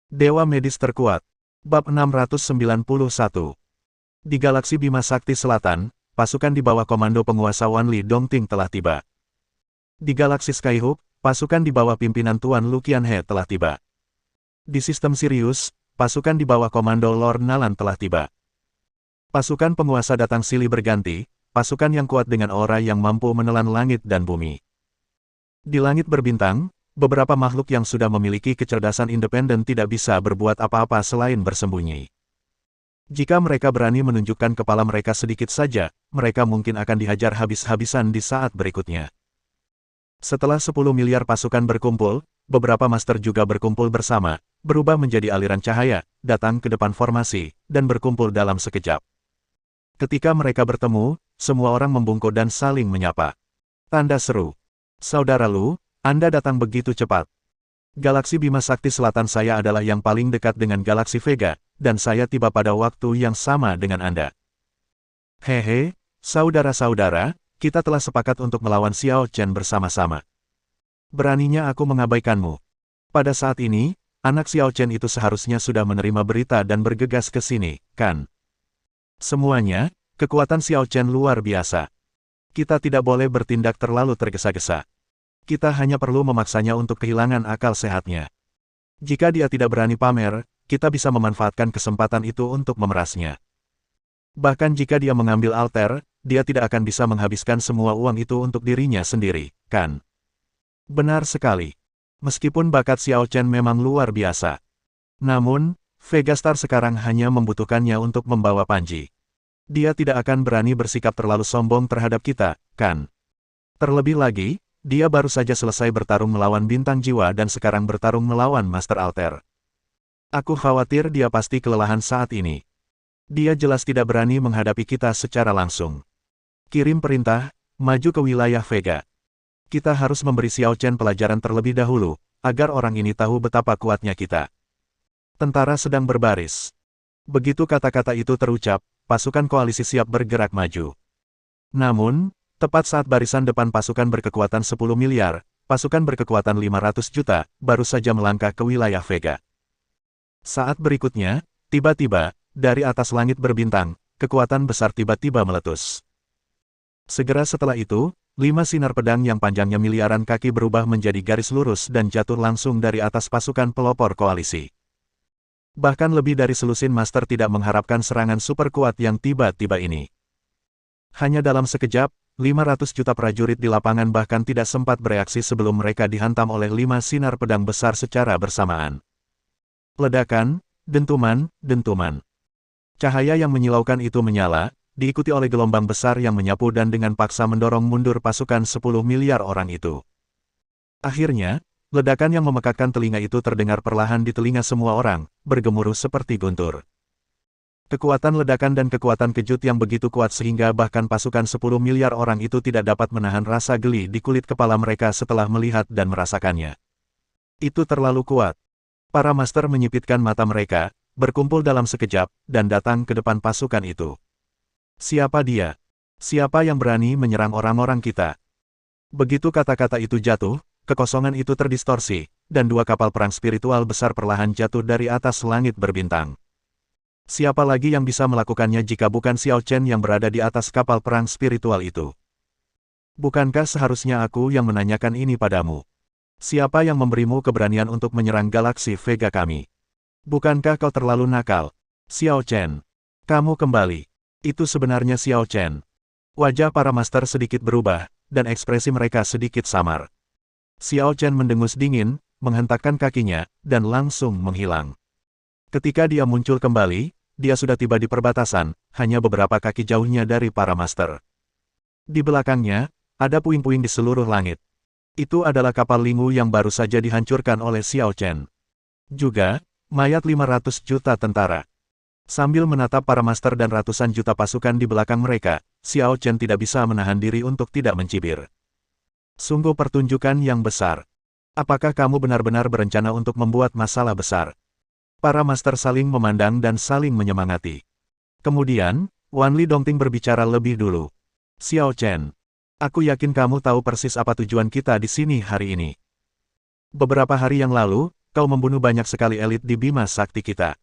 Dewa Medis Terkuat. Bab 691. Di Galaksi Bima Sakti Selatan, pasukan di bawah komando penguasa Wan Li Dongting telah tiba. Di Galaksi Skyhook, pasukan di bawah pimpinan Tuan Lu Qianhe telah tiba. Di sistem Sirius, pasukan di bawah komando Lord Nalan telah tiba. Pasukan penguasa datang silih berganti, pasukan yang kuat dengan aura yang mampu menelan langit dan bumi. Di langit berbintang, beberapa makhluk yang sudah memiliki kecerdasan independen tidak bisa berbuat apa-apa selain bersembunyi. Jika mereka berani menunjukkan kepala mereka sedikit saja, mereka mungkin akan dihajar habis-habisan di saat berikutnya. Setelah 10 miliar pasukan berkumpul, beberapa master juga berkumpul bersama, berubah menjadi aliran cahaya, datang ke depan formasi, dan berkumpul dalam sekejap. Ketika mereka bertemu, semua orang membungkuk dan saling menyapa. Tanda seru. Saudara Lu, Anda datang begitu cepat. Galaksi Bima Sakti Selatan saya adalah yang paling dekat dengan Galaksi Vega, dan saya tiba pada waktu yang sama dengan Anda. Hehe, saudara-saudara, kita telah sepakat untuk melawan Xiao Chen bersama-sama. Beraninya aku mengabaikanmu. Pada saat ini, anak Xiao Chen itu seharusnya sudah menerima berita dan bergegas ke sini, kan? Semuanya, kekuatan Xiao Chen luar biasa. Kita tidak boleh bertindak terlalu tergesa-gesa. Kita hanya perlu memaksanya untuk kehilangan akal sehatnya. Jika dia tidak berani pamer, kita bisa memanfaatkan kesempatan itu untuk memerasnya. Bahkan jika dia mengambil alter, dia tidak akan bisa menghabiskan semua uang itu untuk dirinya sendiri, kan? Benar sekali. Meskipun bakat Xiao Chen memang luar biasa. Namun, Vegastar sekarang hanya membutuhkannya untuk membawa Panji. Dia tidak akan berani bersikap terlalu sombong terhadap kita, kan? Terlebih lagi, dia baru saja selesai bertarung melawan Bintang Jiwa dan sekarang bertarung melawan Master Alter. Aku khawatir dia pasti kelelahan saat ini. Dia jelas tidak berani menghadapi kita secara langsung. Kirim perintah, maju ke wilayah Vega. Kita harus memberi Xiao Chen pelajaran terlebih dahulu, agar orang ini tahu betapa kuatnya kita. Tentara sedang berbaris. Begitu kata-kata itu terucap, pasukan koalisi siap bergerak maju. Namun, tepat saat barisan depan pasukan berkekuatan 10 miliar, pasukan berkekuatan 500 juta, baru saja melangkah ke wilayah Vega. Saat berikutnya, tiba-tiba, dari atas langit berbintang, kekuatan besar tiba-tiba meletus. Segera setelah itu, 5 sinar pedang yang panjangnya miliaran kaki berubah menjadi garis lurus dan jatuh langsung dari atas pasukan pelopor koalisi. Bahkan lebih dari selusin master tidak mengharapkan serangan super kuat yang tiba-tiba ini. Hanya dalam sekejap, 500 juta prajurit di lapangan bahkan tidak sempat bereaksi sebelum mereka dihantam oleh 5 sinar pedang besar secara bersamaan. Ledakan, dentuman, dentuman. Cahaya yang menyilaukan itu menyala, diikuti oleh gelombang besar yang menyapu dan dengan paksa mendorong mundur pasukan 10 miliar orang itu. Akhirnya, ledakan yang memekakkan telinga itu terdengar perlahan di telinga semua orang, bergemuruh seperti guntur. Kekuatan ledakan dan kekuatan kejut yang begitu kuat sehingga bahkan pasukan 10 miliar orang itu tidak dapat menahan rasa geli di kulit kepala mereka setelah melihat dan merasakannya. Itu terlalu kuat. Para master menyipitkan mata mereka, berkumpul dalam sekejap, dan datang ke depan pasukan itu. Siapa dia? Siapa yang berani menyerang orang-orang kita? Begitu kata-kata itu jatuh, kekosongan itu terdistorsi, dan 2 kapal perang spiritual besar perlahan jatuh dari atas langit berbintang. Siapa lagi yang bisa melakukannya jika bukan Xiao Chen yang berada di atas kapal perang spiritual itu? Bukankah seharusnya aku yang menanyakan ini padamu? Siapa yang memberimu keberanian untuk menyerang Galaksi Vega kami? Bukankah kau terlalu nakal? Xiao Chen, kamu kembali. Itu sebenarnya Xiao Chen. Wajah para master sedikit berubah, dan ekspresi mereka sedikit samar. Xiao Chen mendengus dingin, menghentakkan kakinya, dan langsung menghilang. Ketika dia muncul kembali, dia sudah tiba di perbatasan, hanya beberapa kaki jauhnya dari para master. Di belakangnya, ada puing-puing di seluruh langit. Itu adalah kapal Lingu yang baru saja dihancurkan oleh Xiao Chen. Juga, mayat 500 juta tentara. Sambil menatap para master dan ratusan juta pasukan di belakang mereka, Xiao Chen tidak bisa menahan diri untuk tidak mencibir. Sungguh pertunjukan yang besar. Apakah kamu benar-benar berencana untuk membuat masalah besar? Para master saling memandang dan saling menyemangati. Kemudian, Wan Li Dongting berbicara lebih dulu. Xiao Chen, aku yakin kamu tahu persis apa tujuan kita di sini hari ini. Beberapa hari yang lalu, kau membunuh banyak sekali elit di Bima Sakti kita.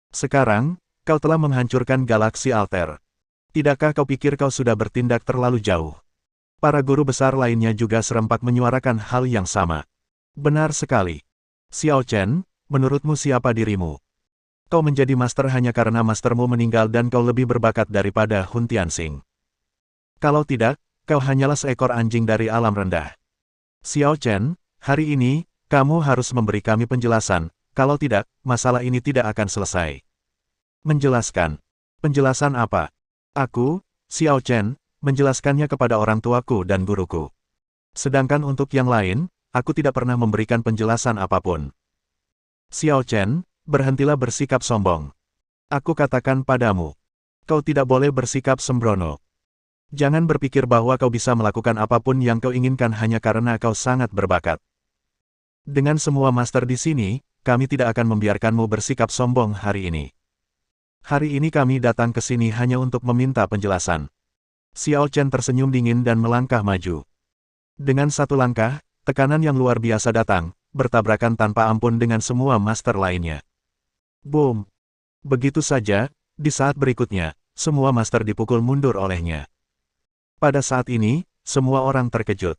Sekarang, kau telah menghancurkan galaksi alter. Tidakkah kau pikir kau sudah bertindak terlalu jauh? Para guru besar lainnya juga serempak menyuarakan hal yang sama. Benar sekali. Xiao Chen, menurutmu siapa dirimu? Kau menjadi master hanya karena mastermu meninggal dan kau lebih berbakat daripada Hun Tianxing. Kalau tidak, kau hanyalah seekor anjing dari alam rendah. Xiao Chen, hari ini, kamu harus memberi kami penjelasan, kalau tidak, masalah ini tidak akan selesai. Menjelaskan. Penjelasan apa? Aku, Xiao Chen, menjelaskannya kepada orang tuaku dan guruku. Sedangkan untuk yang lain, aku tidak pernah memberikan penjelasan apapun. Xiao Chen, berhentilah bersikap sombong. Aku katakan padamu, kau tidak boleh bersikap sembrono. Jangan berpikir bahwa kau bisa melakukan apapun yang kau inginkan hanya karena kau sangat berbakat. Dengan semua master di sini, kami tidak akan membiarkanmu bersikap sombong hari ini. Hari ini kami datang ke sini hanya untuk meminta penjelasan. Xiao Chen tersenyum dingin dan melangkah maju. Dengan satu langkah, tekanan yang luar biasa datang, bertabrakan tanpa ampun dengan semua master lainnya. Boom! Begitu saja, di saat berikutnya, semua master dipukul mundur olehnya. Pada saat ini, semua orang terkejut.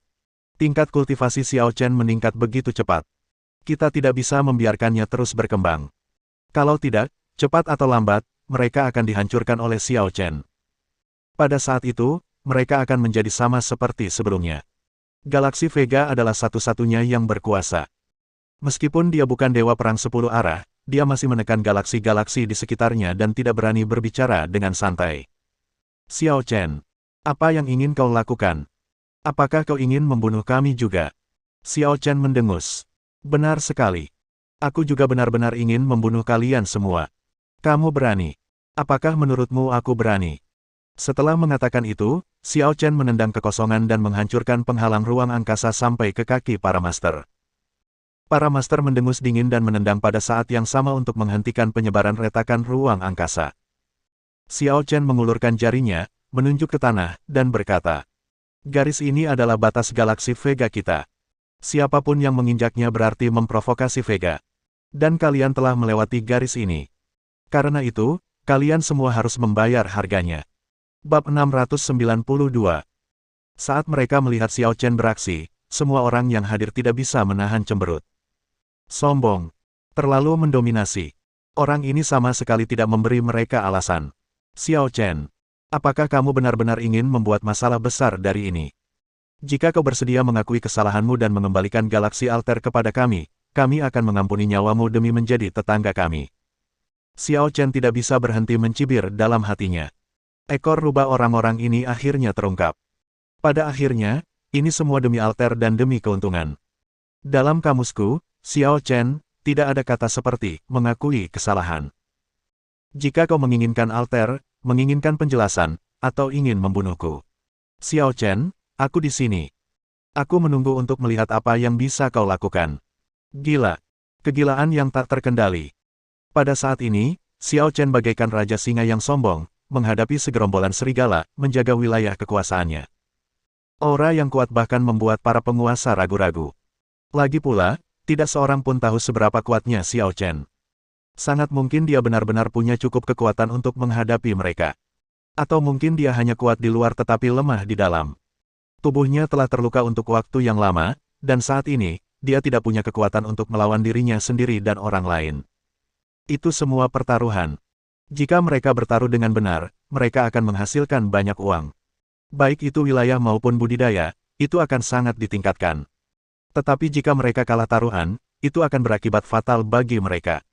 Tingkat kultivasi Xiao Chen meningkat begitu cepat. Kita tidak bisa membiarkannya terus berkembang. Kalau tidak, cepat atau lambat, mereka akan dihancurkan oleh Xiao Chen. Pada saat itu, mereka akan menjadi sama seperti sebelumnya. Galaksi Vega adalah satu-satunya yang berkuasa. Meskipun dia bukan dewa perang 10 arah, dia masih menekan galaksi-galaksi di sekitarnya dan tidak berani berbicara dengan santai. Xiao Chen, apa yang ingin kau lakukan? Apakah kau ingin membunuh kami juga? Xiao Chen mendengus. Benar sekali. Aku juga benar-benar ingin membunuh kalian semua. Kamu berani? Apakah menurutmu aku berani? Setelah mengatakan itu, Xiao Chen menendang kekosongan dan menghancurkan penghalang ruang angkasa sampai ke kaki para master. Para master mendengus dingin dan menendang pada saat yang sama untuk menghentikan penyebaran retakan ruang angkasa. Xiao Chen mengulurkan jarinya, menunjuk ke tanah, dan berkata, garis ini adalah batas galaksi Vega kita. Siapapun yang menginjaknya berarti memprovokasi Vega. Dan kalian telah melewati garis ini. Karena itu, kalian semua harus membayar harganya. Bab 692. Saat mereka melihat Xiao Chen beraksi, semua orang yang hadir tidak bisa menahan cemberut. Sombong. Terlalu mendominasi. Orang ini sama sekali tidak memberi mereka alasan. Xiao Chen, apakah kamu benar-benar ingin membuat masalah besar dari ini? Jika kau bersedia mengakui kesalahanmu dan mengembalikan galaksi alter kepada kami akan mengampuni nyawamu demi menjadi tetangga kami. Xiao Chen tidak bisa berhenti mencibir dalam hatinya. Ekor rubah orang-orang ini akhirnya terungkap. Pada akhirnya, ini semua demi alter dan demi keuntungan. Dalam kamusku, Xiao Chen, tidak ada kata seperti mengakui kesalahan. Jika kau menginginkan alter, menginginkan penjelasan, atau ingin membunuhku. Xiao Chen, aku di sini. Aku menunggu untuk melihat apa yang bisa kau lakukan. Gila. Kegilaan yang tak terkendali. Pada saat ini, Xiao Chen bagaikan raja singa yang sombong, menghadapi segerombolan serigala, menjaga wilayah kekuasaannya. Aura yang kuat bahkan membuat para penguasa ragu-ragu. Lagi pula, tidak seorang pun tahu seberapa kuatnya Xiao Chen. Sangat mungkin dia benar-benar punya cukup kekuatan untuk menghadapi mereka. Atau mungkin dia hanya kuat di luar tetapi lemah di dalam. Tubuhnya telah terluka untuk waktu yang lama, dan saat ini, dia tidak punya kekuatan untuk melawan dirinya sendiri dan orang lain. Itu semua pertaruhan. Jika mereka bertaruh dengan benar, mereka akan menghasilkan banyak uang. Baik itu wilayah maupun budidaya, itu akan sangat ditingkatkan. Tetapi jika mereka kalah taruhan, itu akan berakibat fatal bagi mereka.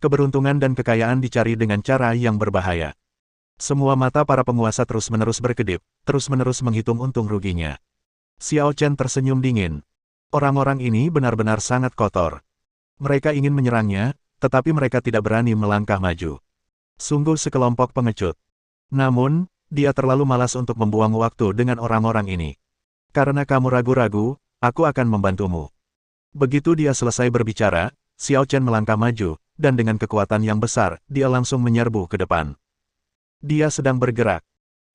Keberuntungan dan kekayaan dicari dengan cara yang berbahaya. Semua mata para penguasa terus-menerus berkedip, terus-menerus menghitung untung ruginya. Xiao Chen tersenyum dingin. Orang-orang ini benar-benar sangat kotor. Mereka ingin menyerangnya, tetapi mereka tidak berani melangkah maju. Sungguh sekelompok pengecut. Namun, dia terlalu malas untuk membuang waktu dengan orang-orang ini. Karena kamu ragu-ragu, aku akan membantumu. Begitu dia selesai berbicara, Xiao Chen melangkah maju, dan dengan kekuatan yang besar, dia langsung menyerbu ke depan. Dia sedang bergerak.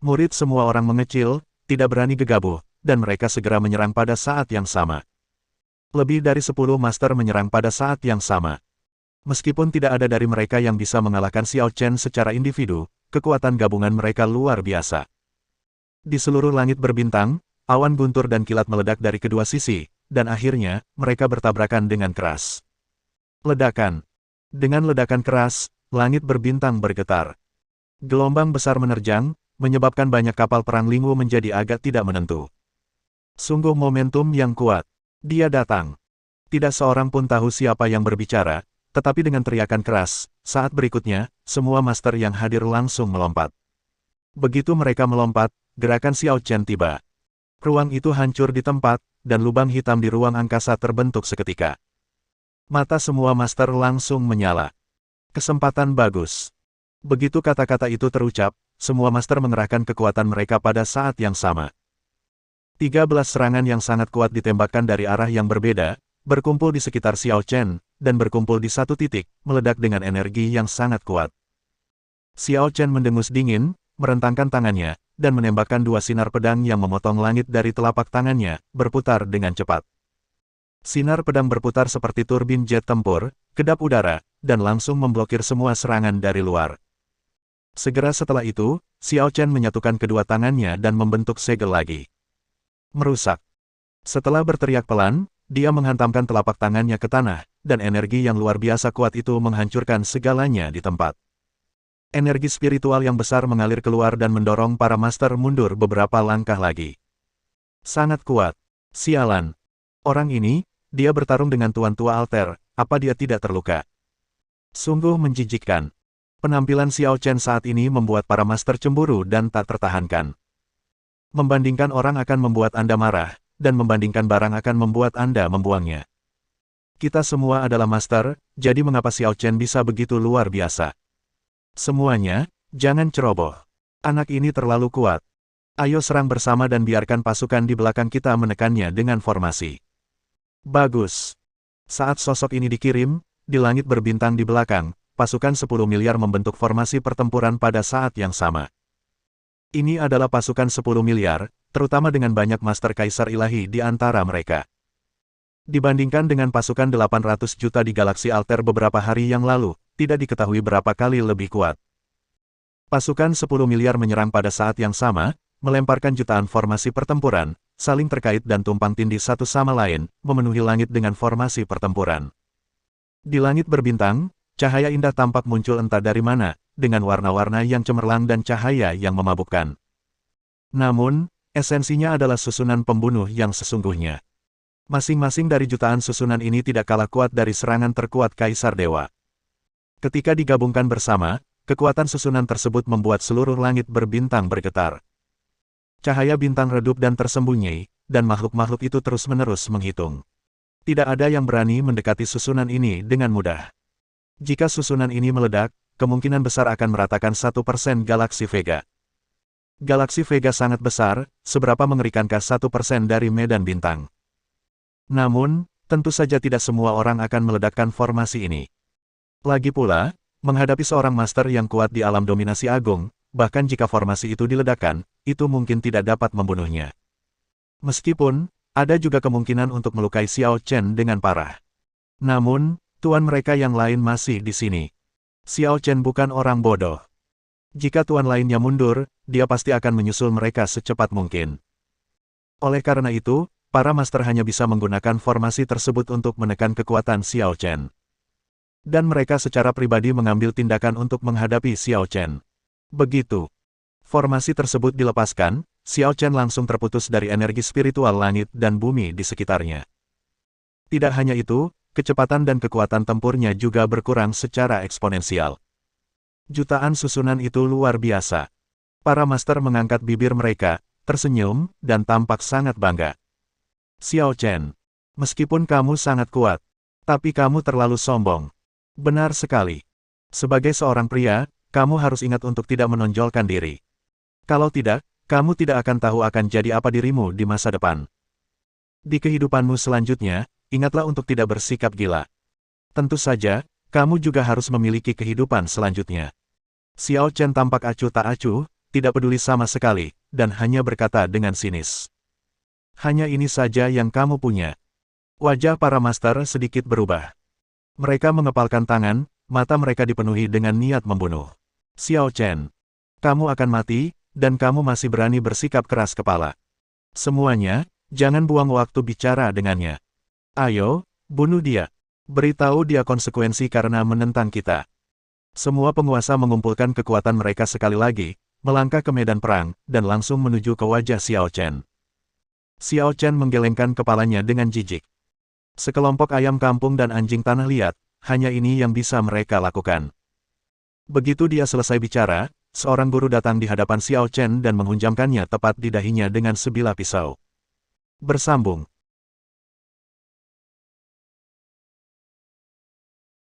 Murid semua orang mengecil, tidak berani gegabah, dan mereka segera menyerang pada saat yang sama. Lebih dari 10 master menyerang pada saat yang sama. Meskipun tidak ada dari mereka yang bisa mengalahkan Xiao Chen secara individu, kekuatan gabungan mereka luar biasa. Di seluruh langit berbintang, awan guntur dan kilat meledak dari kedua sisi, dan akhirnya, mereka bertabrakan dengan keras. Ledakan. Dengan ledakan keras, langit berbintang bergetar. Gelombang besar menerjang, menyebabkan banyak kapal perang Lingwu menjadi agak tidak menentu. Sungguh momentum yang kuat. Dia datang. Tidak seorang pun tahu siapa yang berbicara, tetapi dengan teriakan keras, saat berikutnya, semua master yang hadir langsung melompat. Begitu mereka melompat, gerakan Xiao Chen tiba. Ruang itu hancur di tempat, dan lubang hitam di ruang angkasa terbentuk seketika. Mata semua master langsung menyala. Kesempatan bagus. Begitu kata-kata itu terucap, semua master mengerahkan kekuatan mereka pada saat yang sama. 13 serangan yang sangat kuat ditembakkan dari arah yang berbeda, berkumpul di sekitar Xiao Chen, dan berkumpul di satu titik, meledak dengan energi yang sangat kuat. Xiao Chen mendengus dingin, merentangkan tangannya, dan menembakkan dua sinar pedang yang memotong langit dari telapak tangannya, berputar dengan cepat. Sinar pedang berputar seperti turbin jet tempur, kedap udara, dan langsung memblokir semua serangan dari luar. Segera setelah itu, Xiao Chen menyatukan kedua tangannya dan membentuk segel lagi. Merusak. Setelah berteriak pelan, dia menghantamkan telapak tangannya ke tanah, dan energi yang luar biasa kuat itu menghancurkan segalanya di tempat. Energi spiritual yang besar mengalir keluar dan mendorong para master mundur beberapa langkah lagi. Sangat kuat. Sialan. Orang ini, dia bertarung dengan Tuan Tua Alter, apa dia tidak terluka? Sungguh menjijikkan. Penampilan Xiao Chen saat ini membuat para master cemburu dan tak tertahankan. Membandingkan orang akan membuat Anda marah, dan membandingkan barang akan membuat Anda membuangnya. Kita semua adalah master, jadi mengapa Xiao Chen bisa begitu luar biasa? Semuanya, jangan ceroboh. Anak ini terlalu kuat. Ayo serang bersama dan biarkan pasukan di belakang kita menekannya dengan formasi. Bagus. Saat sosok ini dikirim, di langit berbintang di belakang, pasukan 10 miliar membentuk formasi pertempuran pada saat yang sama. Ini adalah pasukan 10 miliar, terutama dengan banyak master kaisar ilahi di antara mereka. Dibandingkan dengan pasukan 800 juta di galaksi alter beberapa hari yang lalu, tidak diketahui berapa kali lebih kuat. Pasukan 10 miliar menyerang pada saat yang sama, melemparkan jutaan formasi pertempuran, saling terkait dan tumpang tindih satu sama lain, memenuhi langit dengan formasi pertempuran. Di langit berbintang, cahaya indah tampak muncul entah dari mana, dengan warna-warna yang cemerlang dan cahaya yang memabukkan. Namun, esensinya adalah susunan pembunuh yang sesungguhnya. Masing-masing dari jutaan susunan ini tidak kalah kuat dari serangan terkuat Kaisar Dewa. Ketika digabungkan bersama, kekuatan susunan tersebut membuat seluruh langit berbintang bergetar. Cahaya bintang redup dan tersembunyi, dan makhluk-makhluk itu terus-menerus menghitung. Tidak ada yang berani mendekati susunan ini dengan mudah. Jika susunan ini meledak, kemungkinan besar akan meratakan 1% galaksi Vega. Galaksi Vega sangat besar, seberapa mengerikankah 1% dari medan bintang. Namun, tentu saja tidak semua orang akan meledakkan formasi ini. Lagi pula, menghadapi seorang master yang kuat di alam dominasi agung, bahkan jika formasi itu diledakkan, itu mungkin tidak dapat membunuhnya. Meskipun, ada juga kemungkinan untuk melukai Xiao Chen dengan parah. Namun, tuan mereka yang lain masih di sini. Xiao Chen bukan orang bodoh. Jika tuan lainnya mundur, dia pasti akan menyusul mereka secepat mungkin. Oleh karena itu, para master hanya bisa menggunakan formasi tersebut untuk menekan kekuatan Xiao Chen. Dan mereka secara pribadi mengambil tindakan untuk menghadapi Xiao Chen. Begitu formasi tersebut dilepaskan, Xiao Chen langsung terputus dari energi spiritual langit dan bumi di sekitarnya. Tidak hanya itu, kecepatan dan kekuatan tempurnya juga berkurang secara eksponensial. Jutaan susunan itu luar biasa. Para master mengangkat bibir mereka, tersenyum, dan tampak sangat bangga. Xiao Chen, meskipun kamu sangat kuat, tapi kamu terlalu sombong. Benar sekali. Sebagai seorang pria, kamu harus ingat untuk tidak menonjolkan diri. Kalau tidak, kamu tidak akan tahu akan jadi apa dirimu di masa depan. Di kehidupanmu selanjutnya, ingatlah untuk tidak bersikap gila. Tentu saja, kamu juga harus memiliki kehidupan selanjutnya. Xiao Chen tampak acuh tak acuh, tidak peduli sama sekali, dan hanya berkata dengan sinis. Hanya ini saja yang kamu punya. Wajah para master sedikit berubah. Mereka mengepalkan tangan, mata mereka dipenuhi dengan niat membunuh. Xiao Chen, kamu akan mati, dan kamu masih berani bersikap keras kepala. Semuanya, jangan buang waktu bicara dengannya. Ayo, bunuh dia. Beritahu dia konsekuensi karena menentang kita. Semua penguasa mengumpulkan kekuatan mereka sekali lagi, melangkah ke medan perang, dan langsung menuju ke wajah Xiao Chen. Xiao Chen menggelengkan kepalanya dengan jijik. Sekelompok ayam kampung dan anjing tanah liat, hanya ini yang bisa mereka lakukan. Begitu dia selesai bicara, seorang guru datang di hadapan Xiao Chen dan menghunjamkannya tepat di dahinya dengan sebilah pisau. Bersambung.